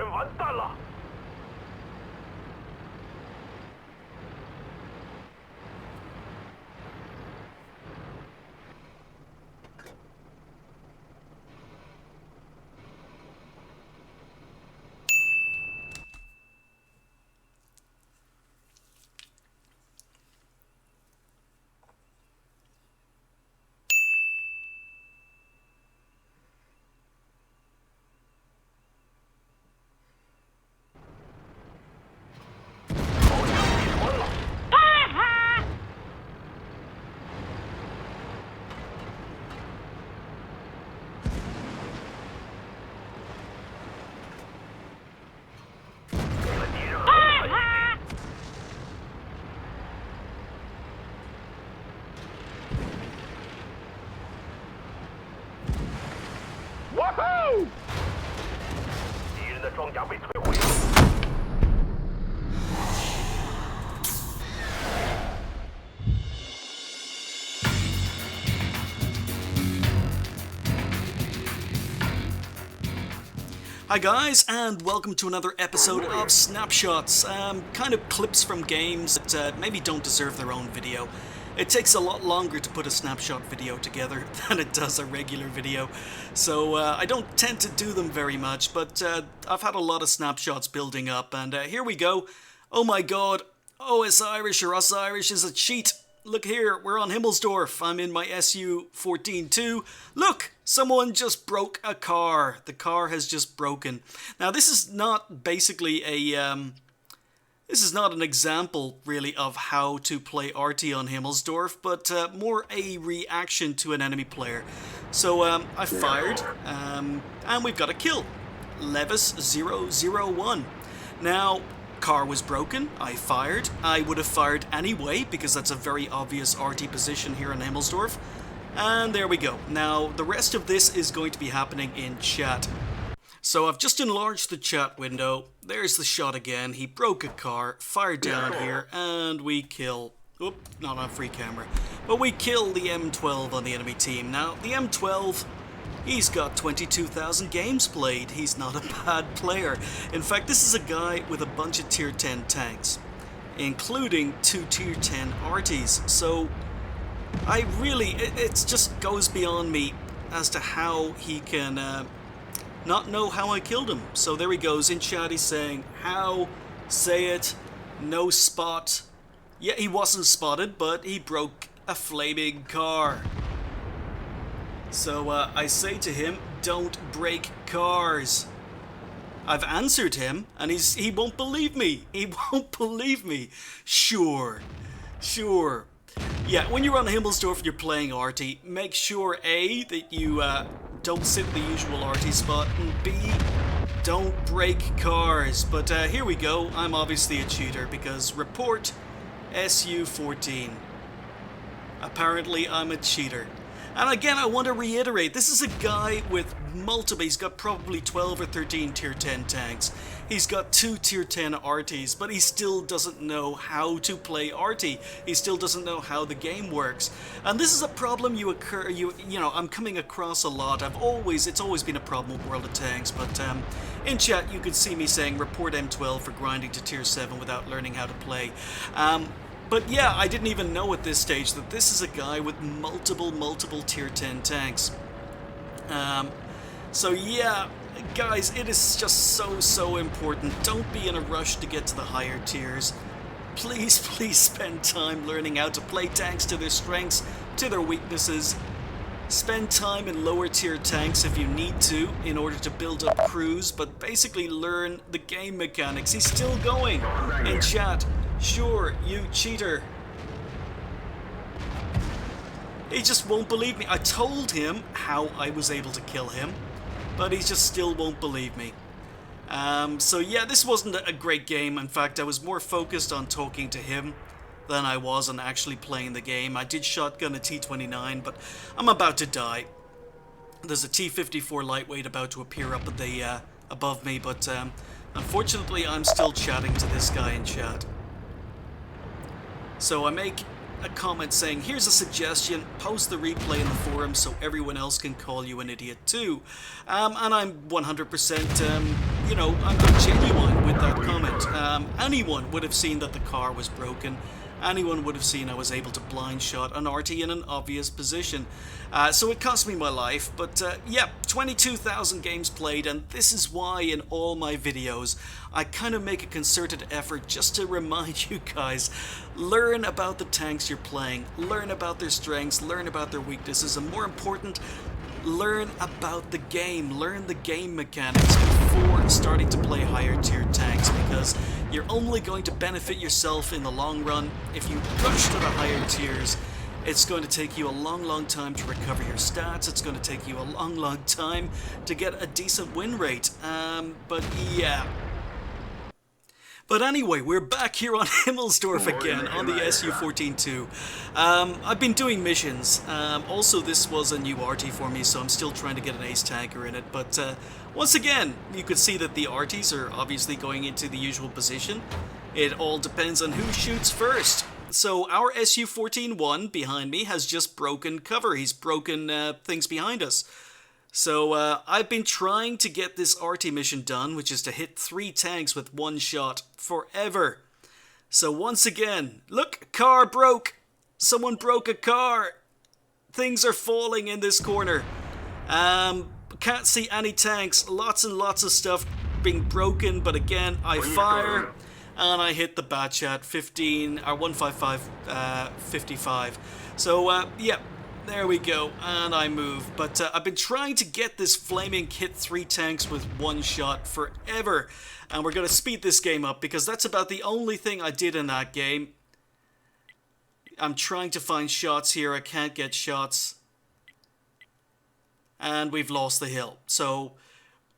人完蛋了。 哇吼！敌人的装甲被摧毁了。 Hi guys, and welcome to another episode of Snapshots, kind of clips from games that maybe don't deserve their own video. It takes a lot longer to put a snapshot video together than it does a regular video, so I don't tend to do them very much, but I've had a lot of snapshots building up, and here we go. Oh my god, osirish or osirish is a cheat. Look here, we're on Himmelsdorf. I'm in my SU-14-2. Look, someone just broke a car. The car has just broken. Now, this is not basically a... this is not an example, really, of how to play RT on Himmelsdorf, but more a reaction to an enemy player. So, I fired, and we've got a kill. Levis 001. Now... car was broken, I fired. I would have fired anyway because that's a very obvious RT position here in Himmelsdorf. And there we go. Now the rest of this is going to be happening in chat. So I've just enlarged the chat window. There's the shot again. He broke a car, fired down here, and we kill... Oop, not on free camera. But we kill the M12 on the enemy team. Now the M12... he's got 22,000 games played. He's not a bad player. In fact, this is a guy with a bunch of tier 10 tanks, including 2 tier 10 RTs. So, I really, it just goes beyond me as to how he can not know how I killed him. So there he goes. In chat he's saying, how, say it, no spot. Yeah, he wasn't spotted, but he broke a flaming car. So I say to him, don't break cars. I've answered him, and he won't believe me. He won't believe me. Sure. Yeah, when you're on Himmelsdorf and you're playing RT, make sure A, that you don't sit in the usual RT spot, and B, don't break cars. But here we go. I'm obviously a cheater because report SU-14. Apparently I'm a cheater. And again, I want to reiterate, this is a guy with multiple, he's got probably 12 or 13 tier 10 tanks. He's got 2 tier 10 RTs, but he still doesn't know how to play RT. He still doesn't know how the game works. And this is a problem you know, I'm coming across a lot. It's always been a problem with World of Tanks, but in chat you could see me saying report M12 for grinding to tier 7 without learning how to play. But yeah, I didn't even know at this stage that this is a guy with multiple tier 10 tanks. So yeah, guys, it is just so important. Don't be in a rush to get to the higher tiers. Please spend time learning how to play tanks to their strengths, to their weaknesses. Spend time in lower tier tanks if you need to in order to build up crews, but basically learn the game mechanics. He's still going in chat. Sure, you cheater. He just won't believe me. I told him how I was able to kill him, but he just still won't believe me. So yeah, this wasn't a great game. In fact, I was more focused on talking to him than I was on actually playing the game. I did shotgun a T-29, but I'm about to die. There's a T-54 lightweight about to appear up at the above me, but unfortunately I'm still chatting to this guy in chat. So I make a comment saying, here's a suggestion, post the replay in the forum so everyone else can call you an idiot too. And I'm 100%, you know, I'm genuine with that comment. Anyone would have seen that the car was broken. Anyone would have seen I was able to blind shot an arty in an obvious position. So it cost me my life, but yeah, 22,000 games played, and this is why in all my videos I kind of make a concerted effort just to remind you guys, learn about the tanks you're playing, learn about their strengths, learn about their weaknesses, and more important, learn about the game, learn the game mechanics before starting to play higher tier tanks, because you're only going to benefit yourself in the long run. If you rush to the higher tiers, it's going to take you a long time to recover your stats, it's going to take you a long time to get a decent win rate, but yeah. But anyway, we're back here on Himmelsdorf again, on the SU-14-2. I've been doing missions. Also, this was a new arty for me, so I'm still trying to get an ace tanker in it. But once again, you could see that the arties are obviously going into the usual position. It all depends on who shoots first. So our SU-14-1 behind me has just broken cover. He's broken things behind us. So I've been trying to get this arty mission done, which is to hit 3 tanks with 1 shot forever. So once again, look, car broke. Someone broke a car. Things are falling in this corner. Can't see any tanks. Lots and lots of stuff being broken, but again, I fire and I hit the batch at 155.55. So yeah. There we go, and I move. But I've been trying to get this flaming hit 3 tanks with 1 shot forever. And we're going to speed this game up because that's about the only thing I did in that game. I'm trying to find shots here. I can't get shots. And we've lost the hill. So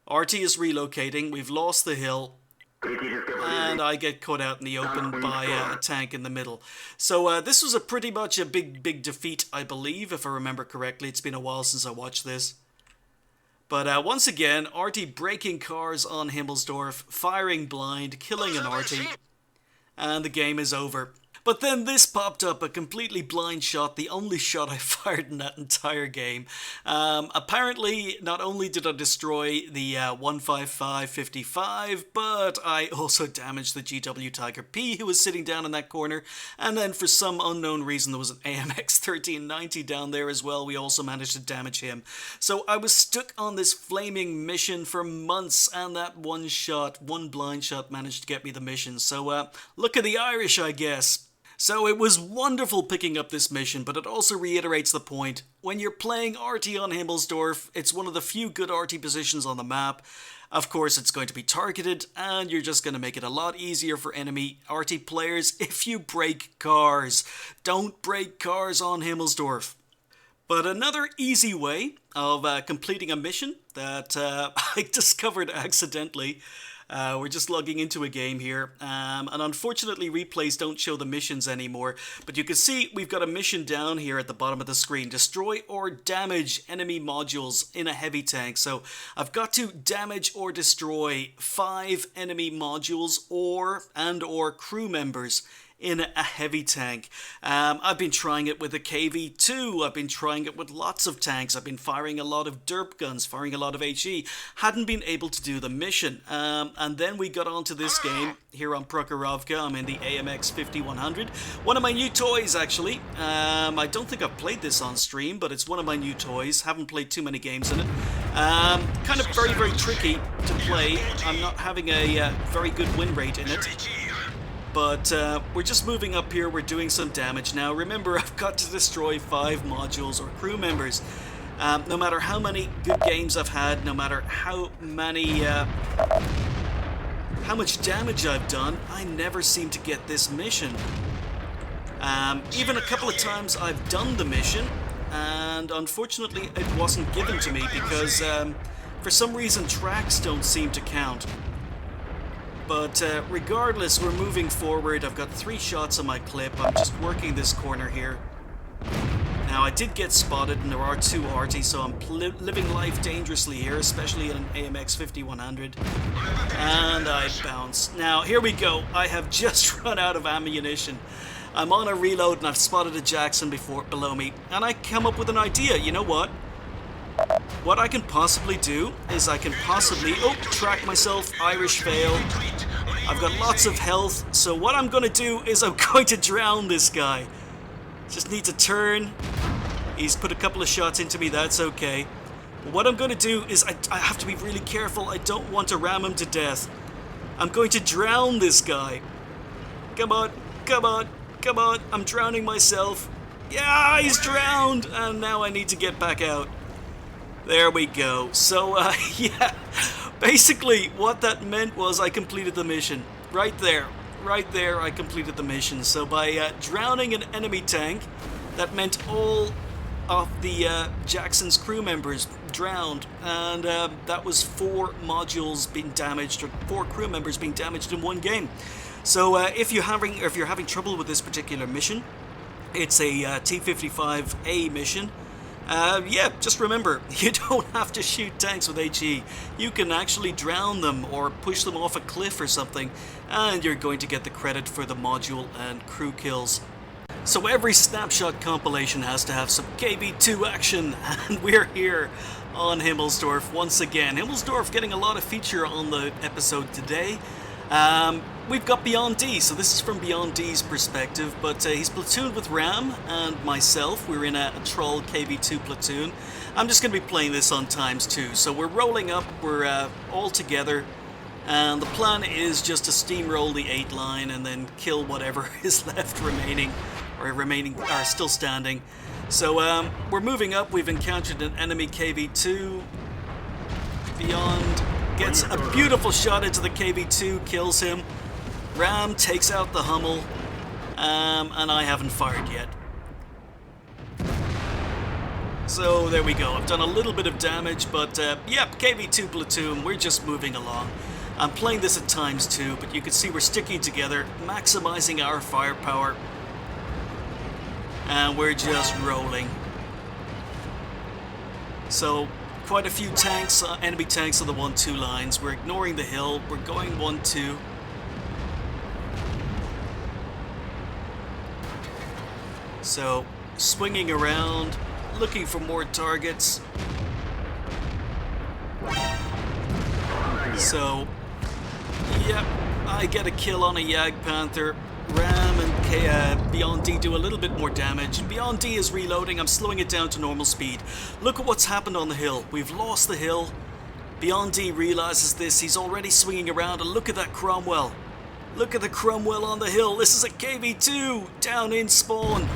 RT is relocating. We've lost the hill. And I get caught out in the open by a tank in the middle. So this was pretty much a big defeat, I believe, if I remember correctly. It's been a while since I watched this. But once again, RT breaking cars on Himmelsdorf, firing blind, killing an RT, and the game is over. But then this popped up, a completely blind shot, the only shot I fired in that entire game. Apparently, not only did I destroy the 155.55, but I also damaged the GW Tiger P who was sitting down in that corner. And then for some unknown reason, there was an AMX 1390 down there as well. We also managed to damage him. So I was stuck on this flaming mission for months, and that one blind shot managed to get me the mission. So look at the Irish, I guess. So it was wonderful picking up this mission, but it also reiterates the point. When you're playing RT on Himmelsdorf, it's one of the few good RT positions on the map. Of course, it's going to be targeted, and you're just going to make it a lot easier for enemy RT players if you break cars. Don't break cars on Himmelsdorf. But another easy way of completing a mission that I discovered accidentally. We're just logging into a game here, and unfortunately replays don't show the missions anymore, but you can see we've got a mission down here at the bottom of the screen. Destroy or damage enemy modules in a heavy tank. So I've got to damage or destroy 5 enemy modules or crew members in a heavy tank. I've been trying it with a KV-2, I've been trying it with lots of tanks, I've been firing a lot of derp guns, firing a lot of HE, hadn't been able to do the mission. And then we got onto this game here on Prokhorovka. I'm in the AMX 5100, one of my new toys actually. I don't think I've played this on stream, but it's one of my new toys, haven't played too many games in it. Kind of very tricky to play. I'm not having a very good win rate in it. But we're just moving up here, we're doing some damage. Now remember, I've got to destroy 5 modules or crew members. No matter how many good games I've had, no matter how much damage I've done, I never seem to get this mission. Even a couple of times I've done the mission, and unfortunately it wasn't given to me because for some reason tracks don't seem to count. But regardless, we're moving forward. I've got 3 shots on my clip. I'm just working this corner here. Now, I did get spotted, and there are 2 RT, so I'm living life dangerously here, especially in an AMX 5100. And I bounce. Now, here we go. I have just run out of ammunition. I'm on a reload, and I've spotted a Jackson below me. And I come up with an idea. You know what? What I can possibly do is I can possibly... Oh, track myself, Irish fail. I've got lots of health, so what I'm going to do is I'm going to drown this guy. Just need to turn. He's put a couple of shots into me, that's okay. But what I'm going to do is I have to be really careful. I don't want to ram him to death. I'm going to drown this guy. Come on, come on, come on. I'm drowning myself. Yeah, he's drowned. And now I need to get back out. There we go. So, yeah. Basically, what that meant was I completed the mission. Right there. Right there, I completed the mission. So by drowning an enemy tank, that meant all of the Jackson's crew members drowned. And that was 4 modules being damaged, or 4 crew members being damaged in one game. So if you're having trouble with this particular mission, it's a T-55A mission. Yeah, just remember, you don't have to shoot tanks with HE. You can actually drown them or push them off a cliff or something, and you're going to get the credit for the module and crew kills. So every Snapshot compilation has to have some KB2 action, and we're here on Himmelsdorf once again. Himmelsdorf getting a lot of feature on the episode today. We've got Beyond D, so this is from Beyond D's perspective, but he's platooned with Ram and myself. We're in a Troll KB2 platoon. I'm just going to be playing this on *2, so we're rolling up, we're all together, and the plan is just to steamroll the 8 line and then kill whatever is left remaining, or still standing. So we're moving up, we've encountered an enemy KV2. Beyond gets a beautiful shot into the KV2, kills him. Ram takes out the Hummel, and I haven't fired yet. So there we go. I've done a little bit of damage, but yep, KV2 platoon, we're just moving along. I'm playing this at *2, but you can see we're sticking together, maximizing our firepower, and we're just rolling. So quite a few tanks, enemy tanks on the 1-2 lines. We're ignoring the hill. We're going 1-2. So, swinging around, looking for more targets. So, yep, I get a kill on a Yag Panther. Ram and Beyond D do a little bit more damage. Beyond D is reloading. I'm slowing it down to normal speed. Look at what's happened on the hill. We've lost the hill. Beyond D realizes this. He's already swinging around, and look at that Cromwell. Look at the Cromwell on the hill. This is a KV2 down in spawn.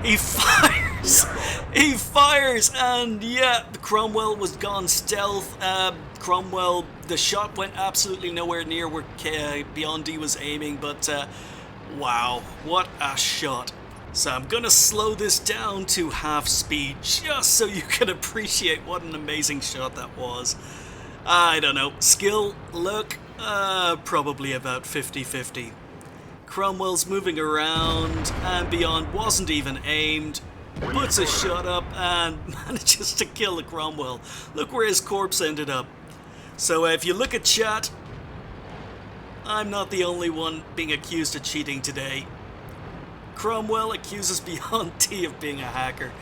He fires. He fires, and yeah, the Cromwell was gone stealth. Cromwell, the shot went absolutely nowhere near where Beyond D was aiming, but wow, what a shot. So I'm gonna slow this down to half speed just so you can appreciate what an amazing shot that was. I don't know, skill, luck, probably about 50-50. Cromwell's moving around, and Beyond wasn't even aimed. Puts a shot up and manages to kill the Cromwell. Look where his corpse ended up. So if you look at chat, I'm not the only one being accused of cheating today. Cromwell accuses Beyond D of being a hacker.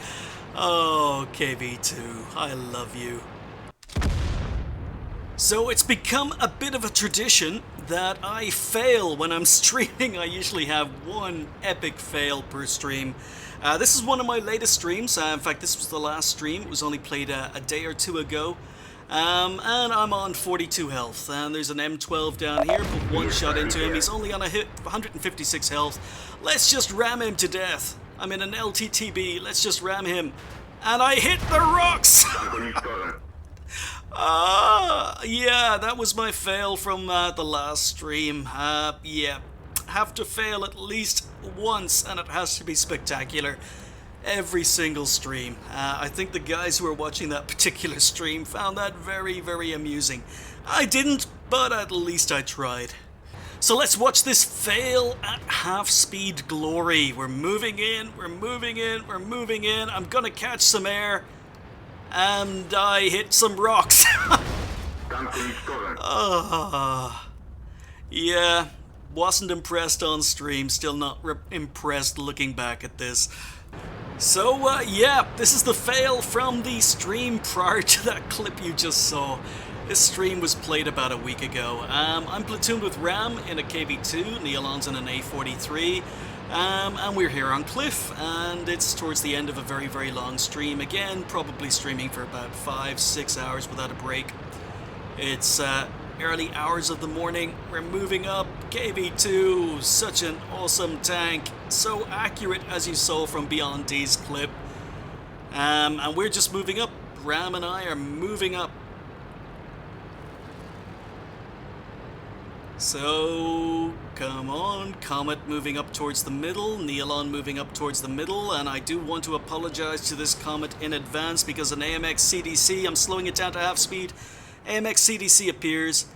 Oh, KV2, I love you. So it's become a bit of a tradition that I fail when I'm streaming. I usually have one epic fail per stream. This is one of my latest streams. In fact, this was the last stream. It was only played a day or 2 ago. And I'm on 42 health. And there's an M12 down here. Put one shot into him. He's only on a hit, 156 health. Let's just ram him to death. I'm in an LTTB. Let's just ram him. And I hit the rocks! Yeah, that was my fail from the last stream. Yeah, have to fail at least once, and it has to be spectacular. Every single stream. I think the guys who were watching that particular stream found that very, very amusing. I didn't, but at least I tried. So let's watch this fail at half speed glory. We're moving in, we're moving in, we're moving in. I'm gonna catch some air. And I hit some rocks. Yeah, wasn't impressed on stream, still not impressed looking back at this. So, yeah, this is the fail from the stream prior to that clip you just saw. This stream was played about a week ago. I'm platooned with Ram in a KV2, Neolon's in an A43, and we're here on Cliff, and it's towards the end of a very, very long stream. Again, probably streaming for about 5-6 hours without a break. It's early hours of the morning. We're moving up. KV2, such an awesome tank. So accurate, as you saw from Beyond D's clip. And we're just moving up. Ram and I are moving up. So, come on. Comet moving up towards the middle. Neolon moving up towards the middle. And I do want to apologize to this Comet in advance because an AMX CDC, I'm slowing it down to half speed. AMX CDC appears.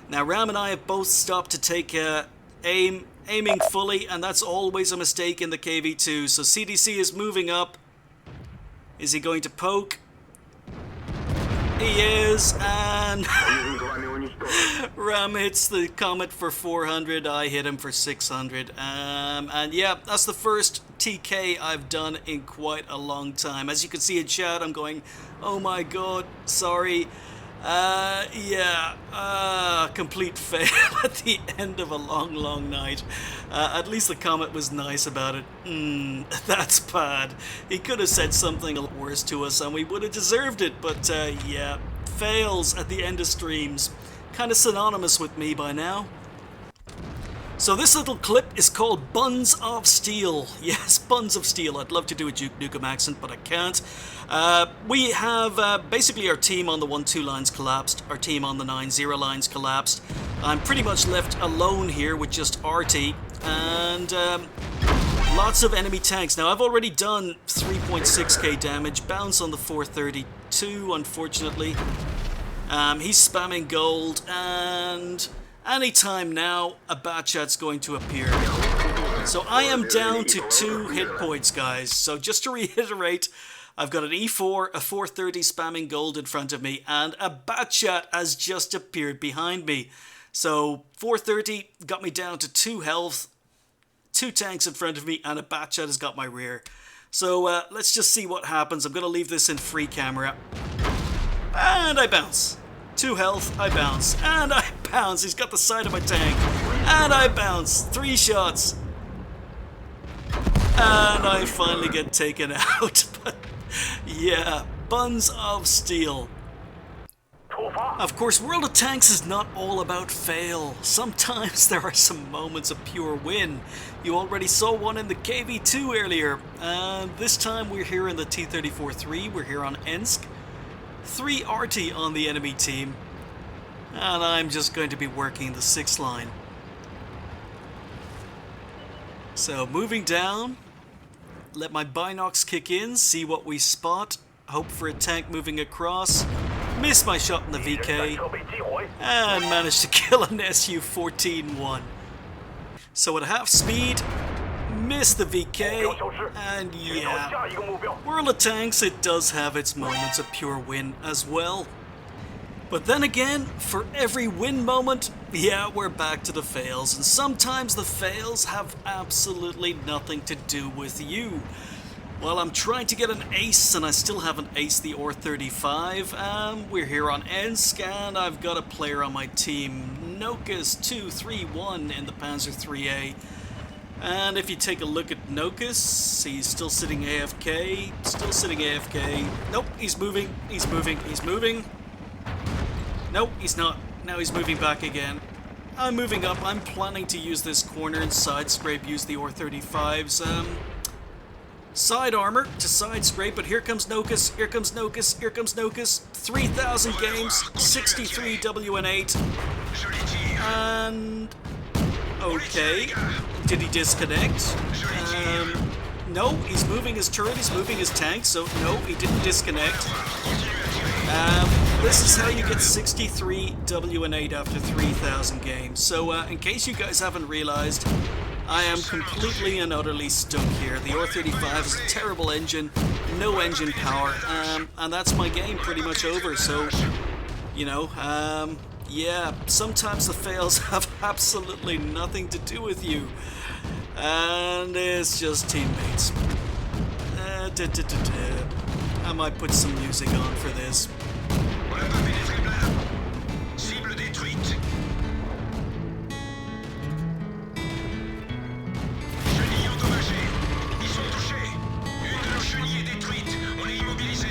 Now Ram and I have both stopped to take aiming fully, and that's always a mistake in the KV2. So CDC is moving up. Is he going to poke? He is, and Ram hits the Comet for 400, I hit him for 600. And yeah, that's the first TK I've done in quite a long time. As you can see in chat, I'm going, oh my god, sorry. Complete fail at the end of a long night. At least the Comet was nice about it. That's bad. He could have said something a lot worse to us and we would have deserved it, but yeah, fails at the end of streams. Kind of synonymous with me by now. So this little clip is called Buns of Steel. Yes, Buns of Steel. I'd love to do a Duke Nukem accent, but I can't. We have basically our team on the 1-2 lines collapsed. Our team on the 9-0 lines collapsed. I'm pretty much left alone here with just RT and lots of enemy tanks. Now I've already done 3.6k damage. Bounce on the 432, unfortunately. He's spamming gold, and anytime now, a Batchat's going to appear. So I am down to 2 hit points, guys. So just to reiterate, I've got an E4, a 430 spamming gold in front of me, and a Batchat has just appeared behind me. So 430 got me down to 2 health, 2 tanks in front of me, and a Batchat has got my rear. So let's just see what happens. I'm going to leave this in free camera. And I bounce. 2 health, I bounce. And I bounce. He's got the side of my tank. And I bounce. 3 shots. And I finally get taken out. But yeah, Buns of Steel. Of course, World of Tanks is not all about fail. Sometimes there are some moments of pure win. You already saw one in the KV2 earlier. This time we're here in the T-34-3. We're here on Ensk. 3 RT on the enemy team, and I'm just going to be working the 6th line. So moving down, let my binocs kick in, see what we spot, hope for a tank moving across, miss my shot in the VK, and managed to kill an SU-14-1. So at half speed, missed the VK, and yeah, World of Tanks, it does have its moments of pure win as well. But then again, for every win moment, yeah, we're back to the fails, and sometimes the fails have absolutely nothing to do with you. Well, I'm trying to get an ace, and I still haven't aced the OR-35. We're here on Ensk, and I've got a player on my team, Nokus 231 in the Panzer 3A. And if you take a look at Nokus, he's still sitting AFK, Nope, he's moving. Nope, he's not. Now he's moving back again. I'm moving up. I'm planning to use this corner and side scrape, use the OR-35's side armor to side scrape, but here comes Nokus, 3,000 games, 63 WN8, and okay. Did he disconnect? No, he's moving his turret, he's moving his tank, so no, he didn't disconnect. This is how you get 63 WN8 after 3,000 games. So in case you guys haven't realized, I am completely and utterly stuck here. The OR-35 is a terrible engine, no engine power, and that's my game pretty much over. So, you know, yeah, sometimes the fails have absolutely nothing to do with you. And it's just teammates. I might put some music on for this. On n'a pas pénétré le blindage. Cible détruite. Chenilles endommagées. Ils sont touchés. Une de nos chenilles est détruite. On est immobilisé.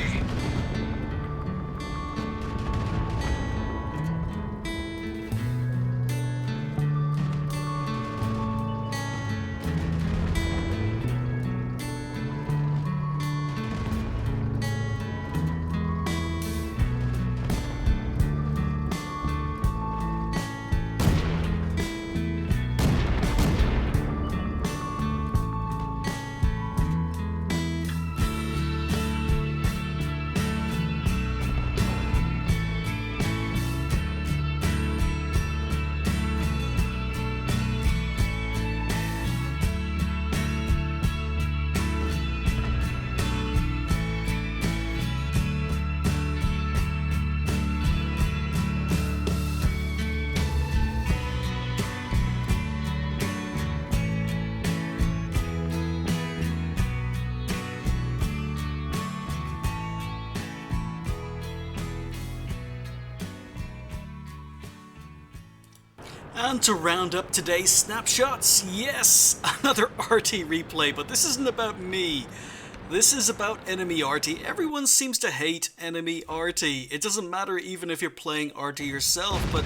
And to round up today's snapshots, yes, another RT replay, but this isn't about me. This is about enemy RT. Everyone seems to hate enemy RT. It doesn't matter even if you're playing RT yourself, but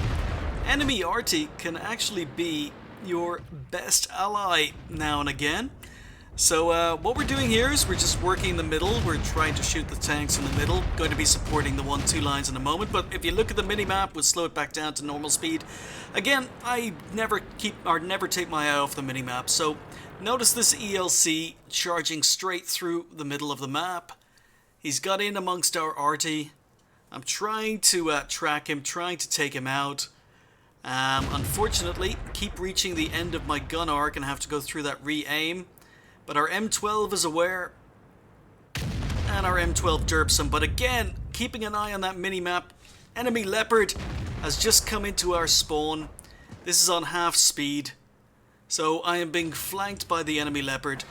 enemy RT can actually be your best ally now and again. So what we're doing here is we're just working the middle. We're trying to shoot the tanks in the middle. Going to be supporting the 1-2 lines in a moment. But if you look at the minimap, we'll slow it back down to normal speed. Again, I never take my eye off the minimap. So notice this ELC charging straight through the middle of the map. He's got in amongst our RT. I'm trying to track him, trying to take him out. Unfortunately, keep reaching the end of my gun arc and have to go through that re-aim. But our M12 is aware, and our M12 derps him. But again, keeping an eye on that minimap, enemy Leopard has just come into our spawn. This is on half speed, so I am being flanked by the enemy Leopard.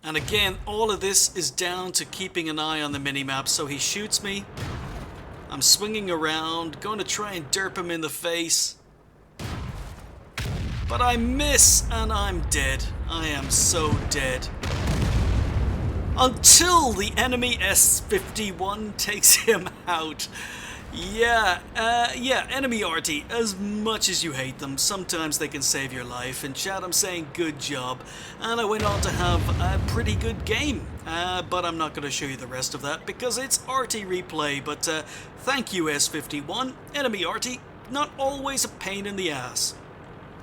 And again, all of this is down to keeping an eye on the minimap. So he shoots me, I'm swinging around, going to try and derp him in the face. But I miss, and I'm dead. I am so dead. Until the enemy S51 takes him out. Yeah, enemy RT, as much as you hate them, sometimes they can save your life. And chat, I'm saying good job. And I went on to have a pretty good game. But I'm not going to show you the rest of that because it's RT replay. But thank you, S51. Enemy RT, not always a pain in the ass.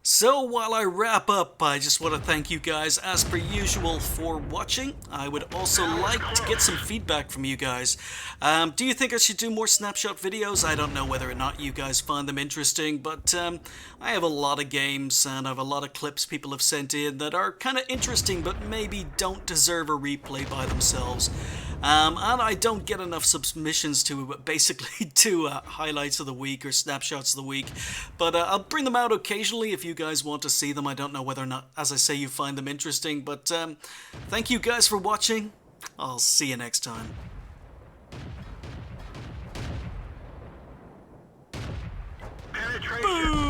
So while I wrap up, I just want to thank you guys as per usual for watching. I would also like to get some feedback from you guys. Do you think I should do more snapshot videos? I don't know whether or not you guys find them interesting, but I have a lot of games and I have a lot of clips people have sent in that are kind of interesting but maybe don't deserve a replay by themselves. And I don't get enough submissions to basically do highlights of the week or snapshots of the week. But I'll bring them out occasionally if you guys want to see them. I don't know whether or not, as I say, you find them interesting. But thank you guys for watching. I'll see you next time. Penetration.